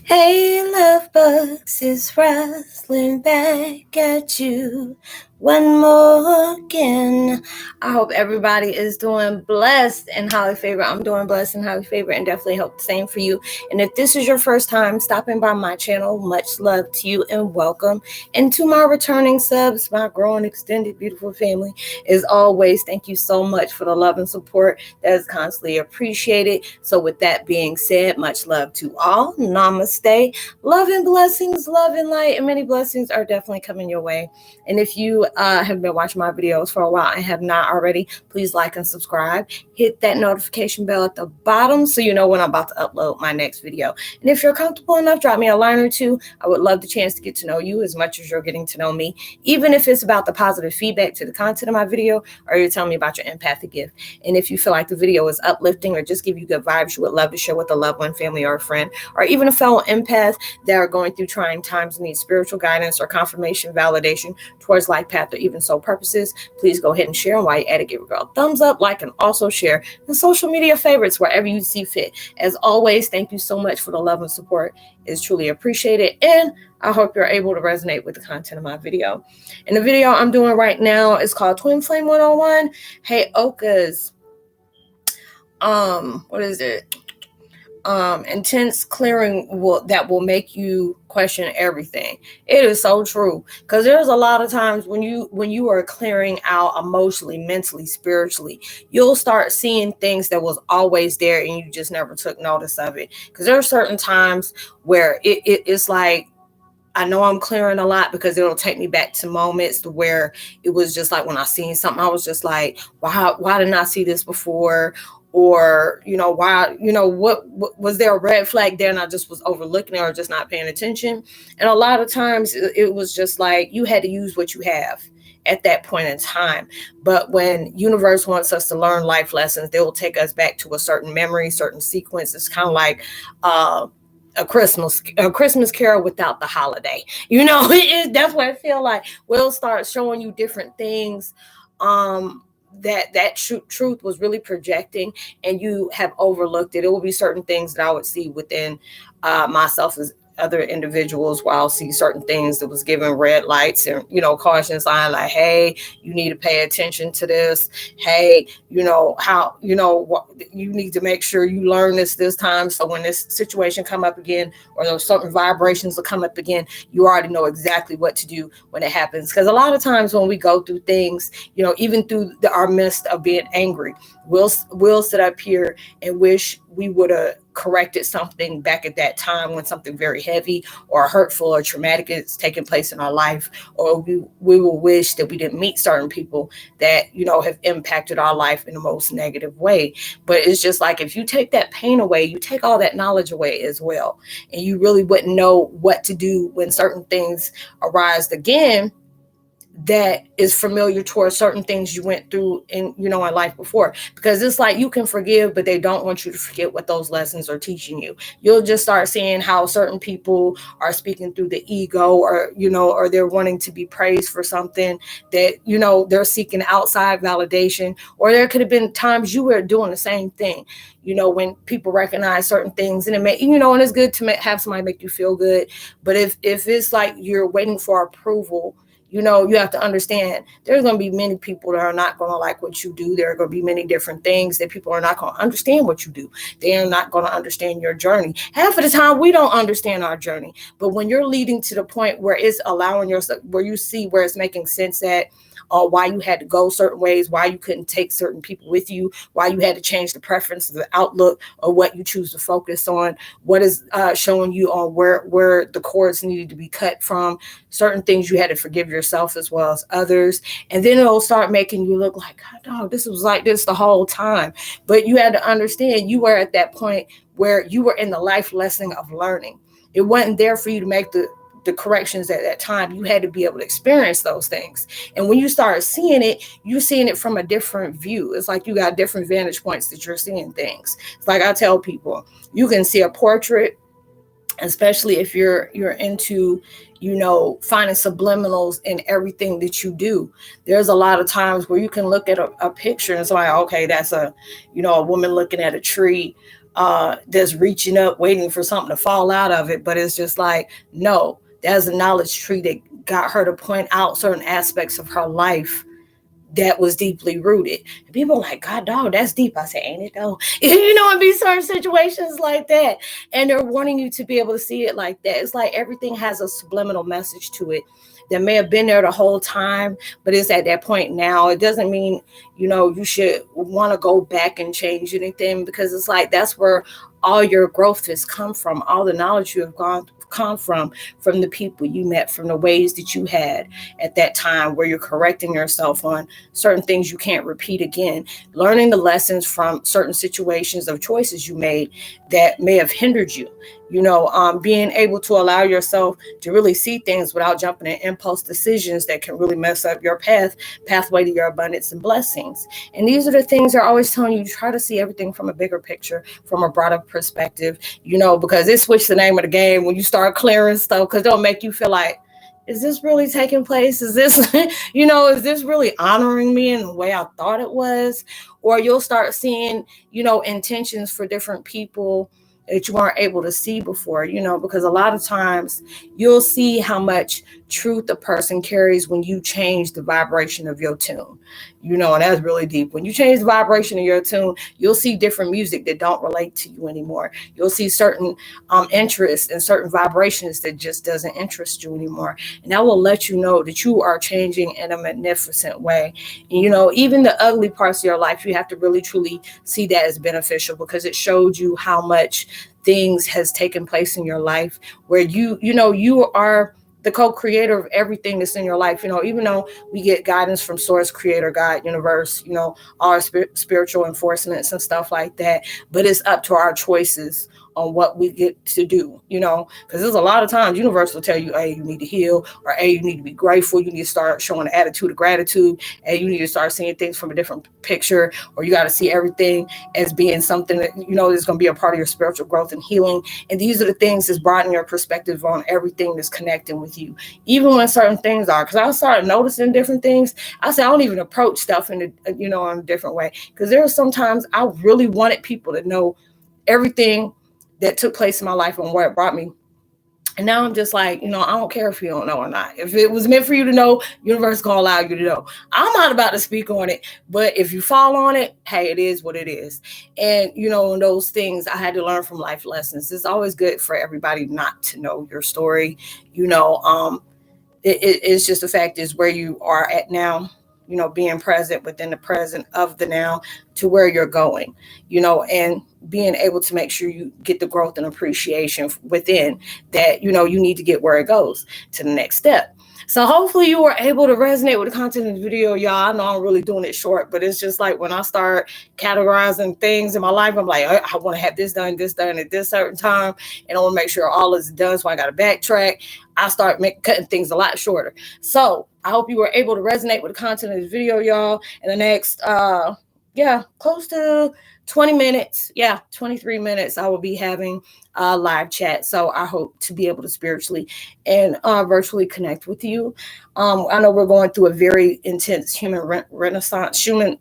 Hey, love bugs, it's Roslynn back at you one more again. I hope everybody is doing blessed and highly favored. I'm doing blessed and highly favored, and definitely hope the same for you. And if this is your first time stopping by my channel, much love to you and welcome. And to my returning subs, my growing, extended, beautiful family, as always, thank you so much for the love and support that is constantly appreciated. So with that being said, much love to all. Namaste. Love and blessings, love and light, and many blessings are definitely coming your way. And if you have been watching my videos for a while and have not already, please like and subscribe. Hit that notification bell at the bottom so you know when I'm about to upload my next video. And if you're comfortable enough, drop me a line or two. I would love the chance to get to know you as much as you're getting to know me, even if it's about the positive feedback to the content of my video or you're telling me about your empathic gift. And if you feel like the video is uplifting or just give you good vibes, you would love to share with a loved one, family, or a friend, or even a fellow empath that are going through trying times and need spiritual guidance or confirmation, validation towards life path or even soul purposes, please go ahead and share. And while you're at it, give a girl a thumbs up, like, and also share the social media favorites wherever you see fit. As always, thank you so much for the love and support. It's truly appreciated, and I hope you're able to resonate with the content of my video. And the video I'm doing right now is called Twin Flame 101. Heyokas. What is it? Intense clearing that will make you question everything. It is so true, because there's a lot of times when you are clearing out emotionally, mentally, spiritually, you'll start seeing things that was always there and you just never took notice of it. Because there are certain times where it's like, I know I'm clearing a lot because it'll take me back to moments where it was just like when I seen something, I was just like, why didn't I see this before? Or, why, what was there a red flag there and I just was overlooking it or just not paying attention? And a lot of times it was just like you had to use what you have at that point in time. But when universe wants us to learn life lessons, they will take us back to a certain memory, certain sequence. It's kind of like a Christmas carol without the holiday. That's what I feel like. We'll start showing you different things that truth was really projecting, and you have overlooked it. It will be certain things that I would see within myself as other individuals, while I'll see certain things that was given red lights and caution sign, like, hey, you need to pay attention to this. Hey, how you need to make sure you learn this time, so when this situation come up again or those certain vibrations will come up again, you already know exactly what to do when it happens. Because a lot of times when we go through things, even through our midst of being angry, we'll sit up here and wish we would have corrected something back at that time when something very heavy or hurtful or traumatic is taking place in our life, or we will wish that we didn't meet certain people that have impacted our life in the most negative way. But it's just like, if you take that pain away, you take all that knowledge away as well, and you really wouldn't know what to do when certain things arise again that is familiar towards certain things you went through in life before. Because it's like you can forgive, but they don't want you to forget what those lessons are teaching you. You'll just start seeing how certain people are speaking through the ego, or or they're wanting to be praised for something that they're seeking outside validation. Or there could have been times you were doing the same thing, when people recognize certain things, and it may, and it's good to have somebody make you feel good. But if it's like you're waiting for approval, you have to understand there's going to be many people that are not going to like what you do. There are going to be many different things that people are not going to understand what you do. They are not going to understand your journey. Half of the time, we don't understand our journey. But when you're leading to the point where it's allowing yourself, where you see where it's making sense at, why you had to go certain ways, why you couldn't take certain people with you, why you had to change the preference of the outlook or what you choose to focus on, what is showing you on where the cords needed to be cut from, certain things you had to forgive yourself as well as others. And then it'll start making you look like, God, no, this was like this the whole time. But you had to understand you were at that point where you were in the life lesson of learning. It wasn't there for you to make the corrections at that time. You had to be able to experience those things. And when you start seeing it, you're seeing it from a different view. It's like you got different vantage points that you're seeing things. It's like I tell people, you can see a portrait especially if you're into finding subliminals in everything that you do. There's a lot of times where you can look at a picture and it's like, okay, that's a woman looking at a tree that's reaching up waiting for something to fall out of it, but it's just like, no, that's a knowledge tree that got her to point out certain aspects of her life that was deeply rooted. And people are like, God, dog, that's deep. I say, ain't it though? It'd be certain situations like that. And they're wanting you to be able to see it like that. It's like everything has a subliminal message to it that may have been there the whole time, but it's at that point now. It doesn't mean, you should want to go back and change anything, because it's like that's where all your growth has come from, all the knowledge you have come from the people you met, from the ways that you had at that time, where you're correcting yourself on certain things you can't repeat again, learning the lessons from certain situations of choices you made that may have hindered you, being able to allow yourself to really see things without jumping in impulse decisions that can really mess up your pathway to your abundance and blessings. And these are the things they're always telling you: try to see everything from a bigger picture, from a broader perspective, because it switched the name of the game when you start clearing stuff, because they'll make you feel like, is this really taking place? Is this, is this really honoring me in the way I thought it was? Or you'll start seeing, intentions for different people that you weren't able to see before, because a lot of times you'll see how much truth a person carries when you change the vibration of your tune, and that's really deep. When you change the vibration of your tune, you'll see different music that don't relate to you anymore. You'll see certain interests and certain vibrations that just doesn't interest you anymore. And that will let you know that you are changing in a magnificent way. And, even the ugly parts of your life, you have to really, truly see that as beneficial, because it showed you how much things has taken place in your life where you are the co-creator of everything that's in your life. Even though we get guidance from source, creator, God, universe, all our spiritual enforcements and stuff like that, but it's up to our choices on what we get to do, because there's a lot of times universe will tell you, hey, you need to heal, or hey, you need to be grateful, you need to start showing an attitude of gratitude, and you need to start seeing things from a different picture, or you got to see everything as being something that is going to be a part of your spiritual growth and healing. And these are the things that's broadening your perspective on everything that's connecting with you, even when certain things are. Because I started noticing different things. I said I don't even approach stuff in a different way, because there are sometimes I really wanted people to know everything that took place in my life and where it brought me. And now I'm just like, I don't care if you don't know or not. If it was meant for you to know, universe is going to allow you to know. I'm not about to speak on it, but if you fall on it, hey, it is what it is. And, in those things, I had to learn from life lessons. It's always good for everybody not to know your story. It's just the fact is where you are at now, being present within the present of the now to where you're going, and being able to make sure you get the growth and appreciation within that, you need to get where it goes to the next step. So hopefully you were able to resonate with the content of the video, y'all. I know I'm really doing it short, but it's just like when I start categorizing things in my life, I'm like, I want to have this done at this certain time, and I want to make sure all is done, so I got to backtrack. I start cutting things a lot shorter. So I hope you were able to resonate with the content of this video, y'all. In the next, close to 20 minutes, 23 minutes, I will be having a live chat. So I hope to be able to spiritually and virtually connect with you. I know we're going through a very intense human renaissance, human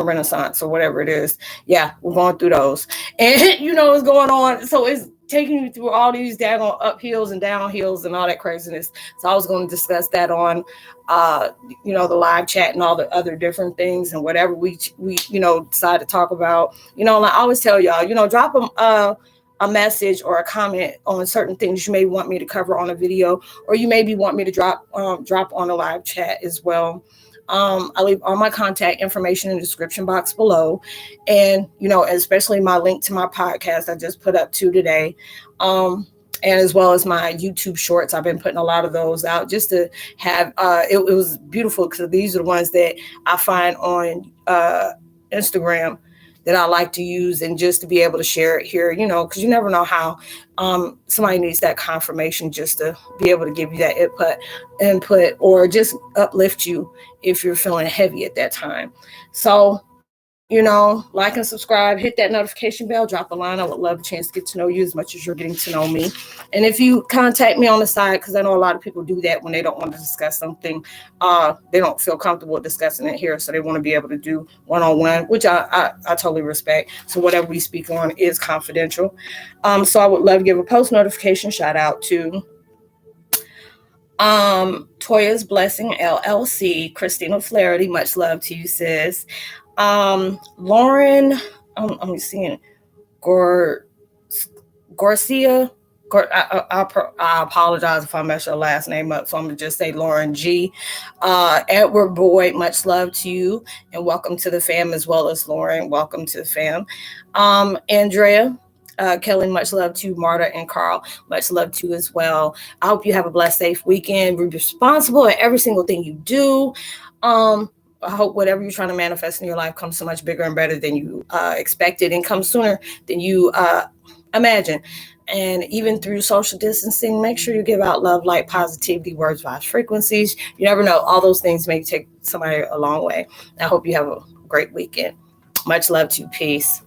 renaissance or whatever it is. Yeah, we're going through those. And what's going on. So it's taking you through all these daggone uphills and downhills and all that craziness. So I was going to discuss that on the live chat and all the other different things and whatever we decide to talk about. Like I always tell y'all, drop them a message or a comment on certain things you may want me to cover on a video, or you maybe want me to drop on a live chat as well. I leave all my contact information in the description box below, and especially my link to my podcast I just put up today, and as well as my YouTube shorts. I've been putting a lot of those out just to have it was beautiful, because these are the ones that I find on Instagram that I like to use, and just to be able to share it here, because you never know how somebody needs that confirmation just to be able to give you that input, or just uplift you if you're feeling heavy at that time. So Like and subscribe, hit that notification bell, drop a line. I would love a chance to get to know you as much as you're getting to know me. And if you contact me on the side, because I know a lot of people do that when they don't want to discuss something, they don't feel comfortable discussing it here, so they want to be able to do one-on-one, which I totally respect. So whatever we speak on is confidential. So I would love to give a post notification shout out to Toya's Blessing LLC, Christina Flaherty, much love to you, sis. Lauren, I'm seeing Garcia. I apologize if I mess your last name up, so I'm gonna just say Lauren G. Edward Boyd, much love to you, and welcome to the fam, as well as Lauren, welcome to the fam. Andrea, Kelly, much love to you. Marta and Carl, much love to you as well. I hope you have a blessed, safe weekend. Be responsible at every single thing you do. I hope whatever you're trying to manifest in your life comes so much bigger and better than you expected, and comes sooner than you imagine. And even through social distancing, make sure you give out love, light, positivity, words, vibes, frequencies. You never know. All those things may take somebody a long way. I hope you have a great weekend. Much love to you. Peace.